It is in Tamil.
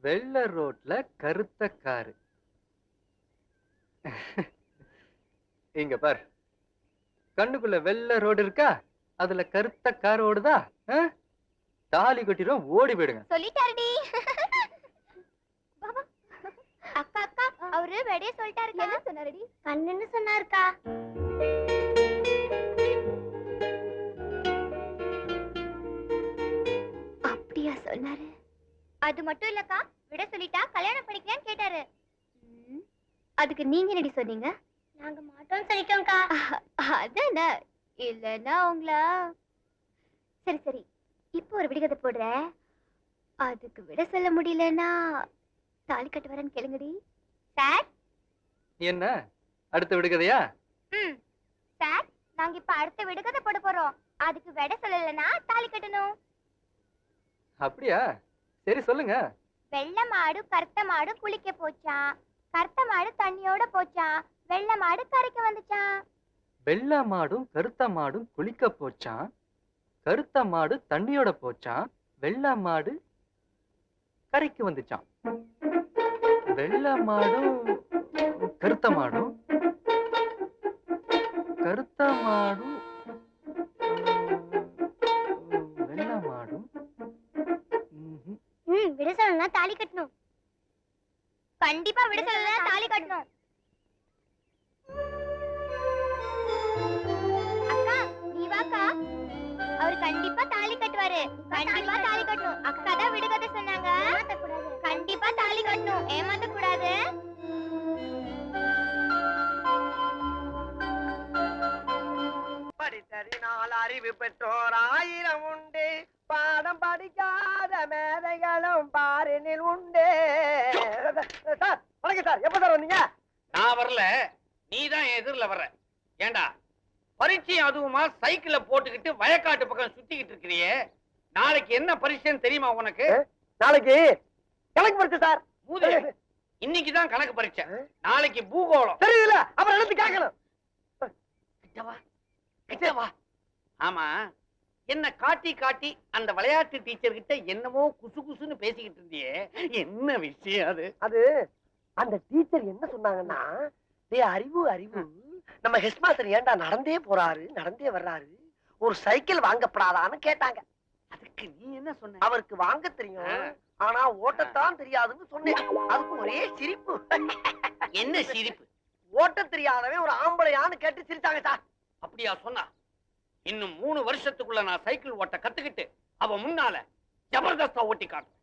வெள்ள ரோட்ல கருத்த காரு. இங்க பார், கண்ணுக்குள்ள வெள்ள ரோடு இருக்கா, அதுல கருத்த கார் ஓடுதா? தாலி கட்டிடும், ஓடி போயிடுங்க. சொல்லிட்டாருடி. அக்கா அக்கா, அவரு வெடிய சொல்லிட்டாரு. என்ன சொன்னாருடி? கண்ணுன்னு சொன்னாருக்கா. அப்படியா சொன்னாரு? அது மட்டும் இல்லக்கா, விட சொல்லிட்டா கல்யாணம் பண்ணிக்கலான்னு கேட்டாரு. அதுக்கு நீங்க என்னடி சொன்னீங்க? நாங்க மாட்டோம்னு சொல்லிட்டோம்க்கா. அதானே, இல்லன்னா உங்களா. சரி சரி, இப்போ ஒரு விடுகதை போடுறேன். அதுக்கு விட சொல்ல முடியலன்னா தாலி கட்டு வரேன்னு கேளுங்கடி. சார், என்ன அடுத்த விடுகதையா? சார், நாங்க இப்ப அடுத்த விடுகதை போட போறோம். அதுக்கு விட சொல்லலன்னா தாலி கட்டணும். அப்படியா? சரி சொல்லுங்க. வெள்ளை மாடு கருத்த மாடு குளிக்க போச்சான். கருத்த மாடு தண்ணியோட போச்சான். வெள்ளை மாடு கரைக்கு வந்துச்சான். வெள்ளை மாடும் கருத்த மாடும் குளிக்க போச்சான். கருத்த மாடு தண்ணியோட போச்சான். வெள்ளை மாடு கரைக்கு வந்துச்சான். வெள்ளை மாடும் கருத்த மாடும் கருத்த மாடும் வெள்ளை மாடும் விட சொல்லலன்னா தாலி கட்டணும். கண்டிப்பா விட சொல்லலன்னா தாலி கட்டணும். அக்கா, நீ வாக்கா. அவர் கண்டிப்பா தாலி கட்டுவாரு. கண்டிப்பா தாலி கட்டணும். அக்கா தான் விடுகதை சொன்னாங்க. கண்டிப்பா தாலி கட்டணும், ஏமாத்த கூடாது. படித்தறினால் அறிவு பெற்றோர் 1000 உண்டு. பாடம் படிக்காத மேதைகளும் பாரினில் உண்டு. சார் வணக்கம் சார், எப்ப சார் வந்தீங்க? நான் வரல, நீதான் எதிரில வர்ற. ஏண்டா பரீட்சை அதுவுமா சைக்கிள போட்டுக்கிட்டு வயக்காட்டு பக்கம் சுத்திக்கிட்டு இருக்கிறியே, நாளைக்கு என்ன பரீட்சைன்னு தெரியுமா உனக்கு? நாளைக்கு கணக்கு பரீட்சை சார். இன்னைக்குதான் கணக்கு பரீட்சை, நாளைக்கு பூகோளம். தெரியல, அப்புறம் எழுந்து கேட்கணும். ஆமா, என்ன காட்டி காட்டி அந்த விளையாட்டு டீச்சர் கிட்ட என்னமோ குசு குசுன்னு பேசிக்கிட்டு இருந்தியே, என்ன விஷயம் அது? அது அந்த டீச்சர் என்ன சொன்னாங்கன்னா, அறிவு அறிவு, நம்ம ஹெட்மாஸ்டர் ஏன்டா நடந்தே போறாரு நடந்தே வர்றாரு, ஒரு சைக்கிள் வாங்கப்படாதான்னு கேட்டாங்க. அதுக்கு நீ என்ன சொன்ன? அவருக்கு வாங்க தெரியும், ஆனா ஓட்டத்தான் தெரியாதுன்னு சொன்னேன். அதுக்கு ஒரே சிரிப்பு. என்ன சிரிப்பு? ஓட்ட தெரியாதவன் ஒரு ஆம்பளையான்னு கேட்டு சிரிச்சாங்க சார். அப்படியா சொன்னா? இன்னும் 3 வருஷத்துக்குள்ள நான் சைக்கிள் ஓட்ட கத்துக்கிட்டு அவ முன்னால ஜபர்தஸ்தா ஓட்டி காட்டுறேன்.